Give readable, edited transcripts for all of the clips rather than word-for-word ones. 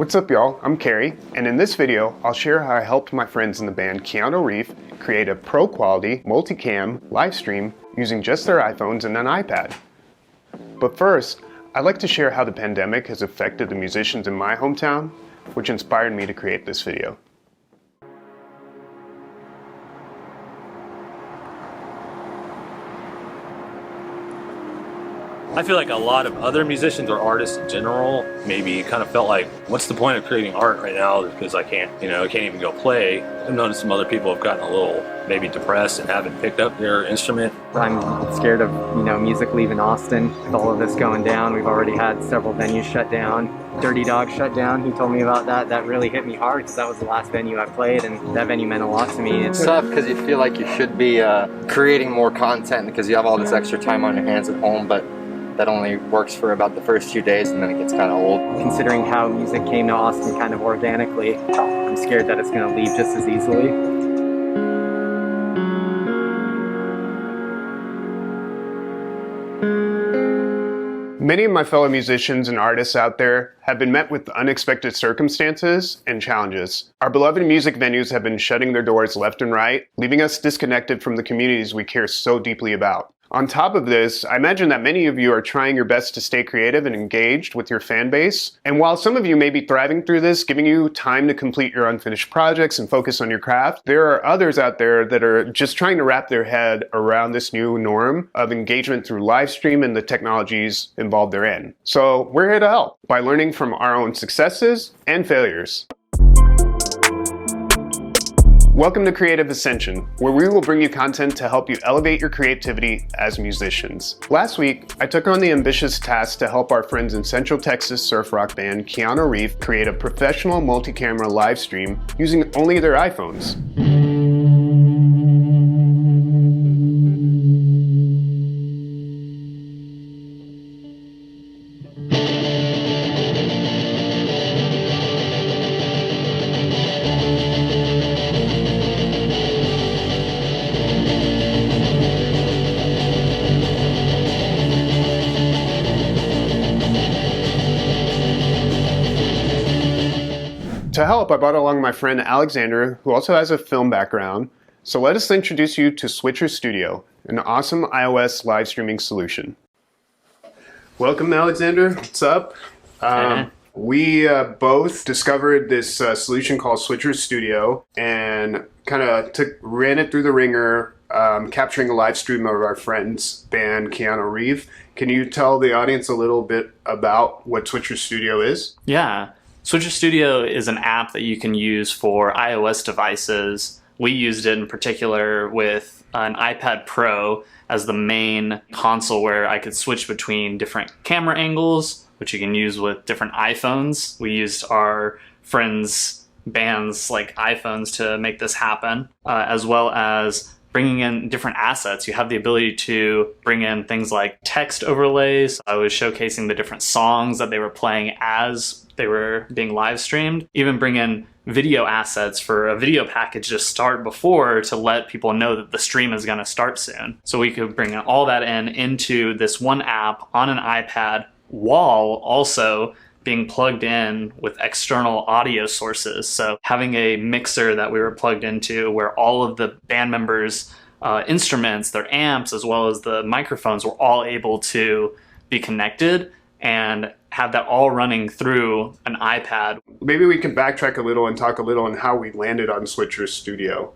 What's up, y'all? I'm Carrie, and in this video, I'll share how I helped my friends in the band Keanu Reef create a pro quality multicam live stream using just their iPhones and an iPad. But first, I'd like to share how the pandemic has affected the musicians in my hometown, which inspired me to create this video. I feel like a lot of other musicians or artists in general maybe kind of felt like, what's the point of creating art right now because I can't even go play. I've noticed some other people have gotten a little maybe depressed and haven't picked up their instrument. I'm scared of, music leaving Austin with all of this going down. We've already had several venues shut down. Dirty Dog shut down. He told me about that. That really hit me hard because that was the last venue I played, and that venue meant a lot to me. It's tough because you feel like you should be creating more content because you have all this extra time on your hands at home, but that only works for about the first few days and then it gets kind of old. Considering how music came to Austin kind of organically, I'm scared that it's going to leave just as easily. Many of my fellow musicians and artists out there have been met with unexpected circumstances and challenges. Our beloved music venues have been shutting their doors left and right, leaving us disconnected from the communities we care so deeply about. On top of this, I imagine that many of you are trying your best to stay creative and engaged with your fan base. And while some of you may be thriving through this, giving you time to complete your unfinished projects and focus on your craft, there are others out there that are just trying to wrap their head around this new norm of engagement through live stream and the technologies involved therein. So we're here to help by learning from our own successes and failures. Welcome to Creative Ascension, where we will bring you content to help you elevate your creativity as musicians. Last week, I took on the ambitious task to help our friends in Central Texas surf rock band Keanu Reef create a professional multi-camera live stream using only their iPhones. To help, I brought along my friend Alexander, who also has a film background. So let us introduce you to Switcher Studio, an awesome iOS live streaming solution. Welcome, Alexander. What's up? We both discovered this solution called Switcher Studio and kind of ran it through the ringer, capturing a live stream of our friend's band Keanu Reef. Can you tell the audience a little bit about what Switcher Studio is? Yeah. Switcher Studio is an app that you can use for iOS devices. We used it in particular with an iPad Pro as the main console where I could switch between different camera angles, which you can use with different iPhones. We used our friends' bands' iPhones to make this happen, as well as bringing in different assets. You have the ability to bring in things like text overlays. I was showcasing the different songs that they were playing as they were being live streamed. Even bring in video assets for a video package to start before to let people know that the stream is going to start soon. So we could bring all that into this one app on an iPad while also being plugged in with external audio sources. So having a mixer that we were plugged into where all of the band members' instruments, their amps, as well as the microphones were all able to be connected and have that all running through an iPad. Maybe we can backtrack a little and talk a little on how we landed on Switcher Studio.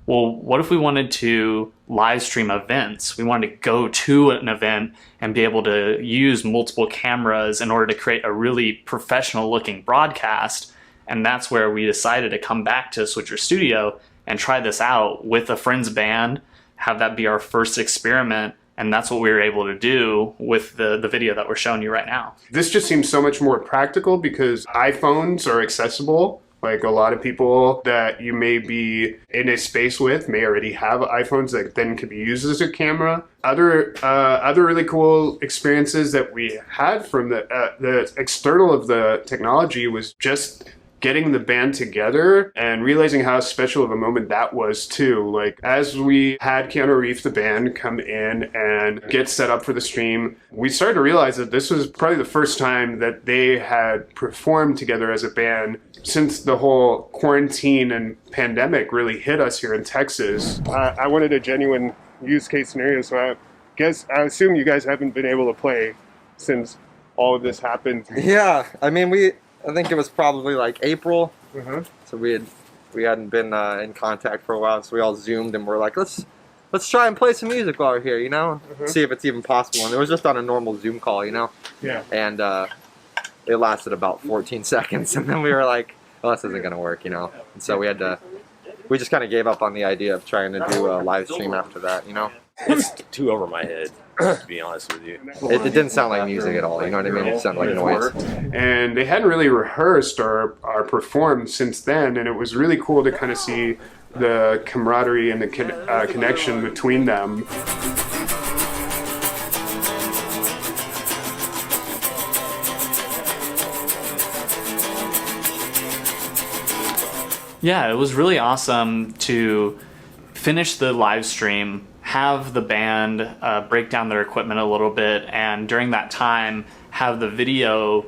Well, what if we wanted to live stream events? We wanted to go to an event and be able to use multiple cameras in order to create a really professional looking broadcast. And that's where we decided to come back to Switcher Studio and try this out with a friend's band, have that be our first experiment. And that's what we were able to do with the video that we're showing you right now. This just seems so much more practical because iPhones are accessible. Like a lot of people that you may be in a space with may already have iPhones that then could be used as a camera. Other really cool experiences that we had from the external of the technology was just getting the band together and realizing how special of a moment that was too. Like, as we had Keanu Reef, the band, come in and get set up for the stream, we started to realize that this was probably the first time that they had performed together as a band since the whole quarantine and pandemic really hit us here in Texas. I wanted a genuine use case scenario, so I assume you guys haven't been able to play since all of this happened. Yeah, I mean, I think it was probably like April, so we hadn't been in contact for a while, so we all Zoomed and we're like, let's try and play some music while we're here, you know, see if it's even possible. And it was just on a normal Zoom call, you know, and it lasted about 14 seconds, and then we were like, well, this isn't gonna work, you know, and so we just kind of gave up on the idea of trying to do a live stream after that, you know. It's too over my head, to be honest with you. It didn't sound like music at all, you know what I mean? It sounded like noise. And they hadn't really rehearsed or performed since then, and it was really cool to kind of see the camaraderie and the connection between them. Yeah, it was really awesome to finish the live stream, have the band break down their equipment a little bit, and during that time have the video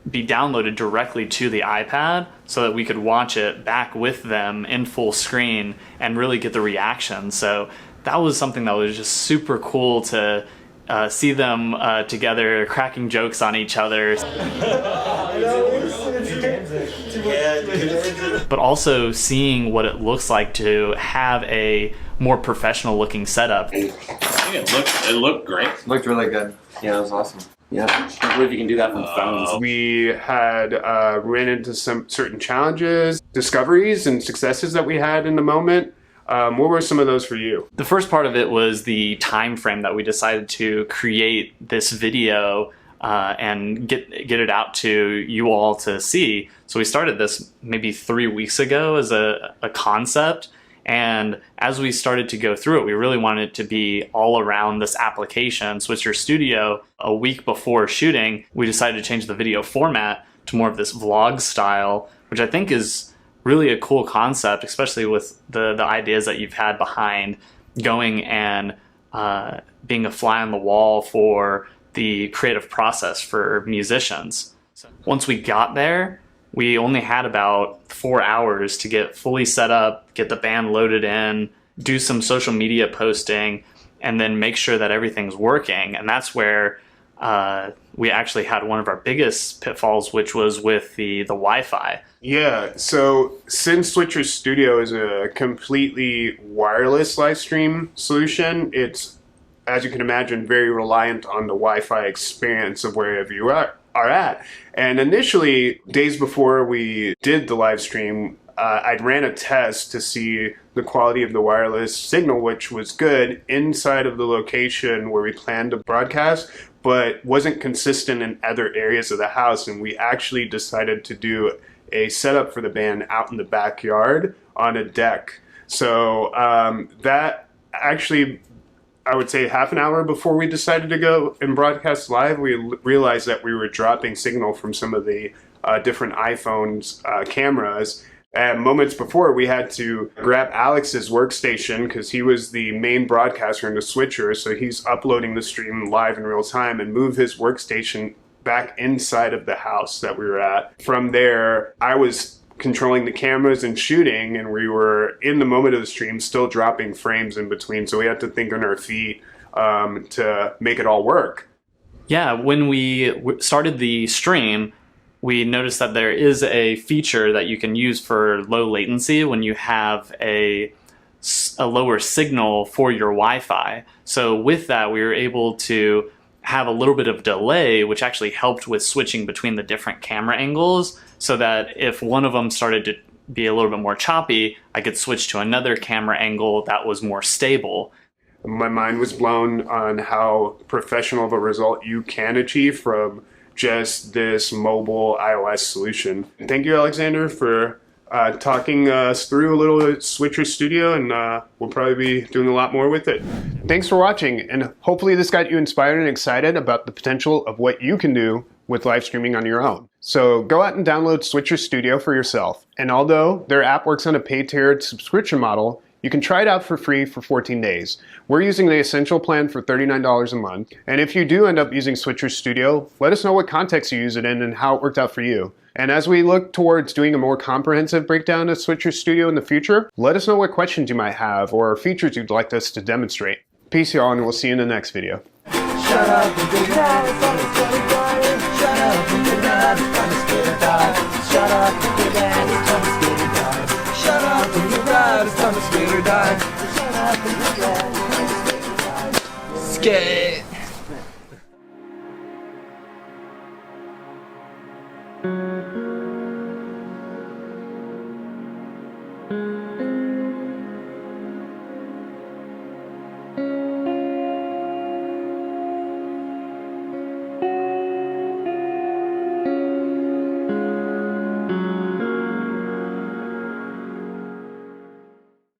be downloaded directly to the iPad so that we could watch it back with them in full screen and really get the reaction. So that was something that was just super cool to see them together cracking jokes on each other. But also seeing what it looks like to have a more professional looking setup. I think it looked great. Looked really good. Yeah, it was awesome. Yeah, I can't believe you can do that from phones. We had ran into some certain challenges, discoveries, and successes that we had in the moment. What were some of those for you? The first part of it was the time frame that we decided to create this video and get it out to you all to see. So we started this maybe 3 weeks ago as a concept. And as we started to go through it, we really wanted it to be all around this application, Switcher Studio. A week before shooting, we decided to change the video format to more of this vlog style, which I think is really a cool concept, especially with the ideas that you've had behind going and being a fly on the wall for the creative process for musicians. So once we got there, we only had about 4 hours to get fully set up, get the band loaded in, do some social media posting, and then make sure that everything's working. And that's where we actually had one of our biggest pitfalls, which was with the Wi-Fi. Yeah, so since Switcher Studio is a completely wireless live stream solution, it's, as you can imagine, very reliant on the Wi-Fi experience of wherever you are at. And initially, days before we did the live stream, I ran a test to see the quality of the wireless signal, which was good inside of the location where we planned to broadcast, but wasn't consistent in other areas of the house. And we actually decided to do a setup for the band out in the backyard on a deck. So that actually, I would say half an hour before we decided to go and broadcast live, we realized that we were dropping signal from some of the different iPhones cameras. And moments before, we had to grab Alex's workstation because he was the main broadcaster in the Switcher, so he's uploading the stream live in real time, and move his workstation back inside of the house that we were at. From there, I was controlling the cameras and shooting, and we were in the moment of the stream still dropping frames in between, so we had to think on our feet to make it all work. Yeah, when we started the stream, we noticed that there is a feature that you can use for low latency when you have a lower signal for your Wi-Fi. So with that, we were able to have a little bit of delay, which actually helped with switching between the different camera angles, so that if one of them started to be a little bit more choppy, I could switch to another camera angle that was more stable. My mind was blown on how professional of a result you can achieve from just this mobile iOS solution. Thank you, Alexander, for talking us through a little Switcher Studio, and we'll probably be doing a lot more with it. Thanks for watching, and hopefully this got you inspired and excited about the potential of what you can do with live streaming on your own. So go out and download Switcher Studio for yourself. And although their app works on a paid tiered subscription model, you can try it out for free for 14 days. We're using the Essential plan for $39 a month. And if you do end up using Switcher Studio, let us know what context you use it in and how it worked out for you. And as we look towards doing a more comprehensive breakdown of Switcher Studio in the future, let us know what questions you might have or features you'd like us to demonstrate. Peace y'all, and we'll see you in the next video. Shut up and get out, it's time to get it done. Shut up and get out, it's time to get it done. Shut up and get out, it's time to get it done. Shut up and get out, it's time to get it done. Shut up and get out, it's time to get it done. Skate.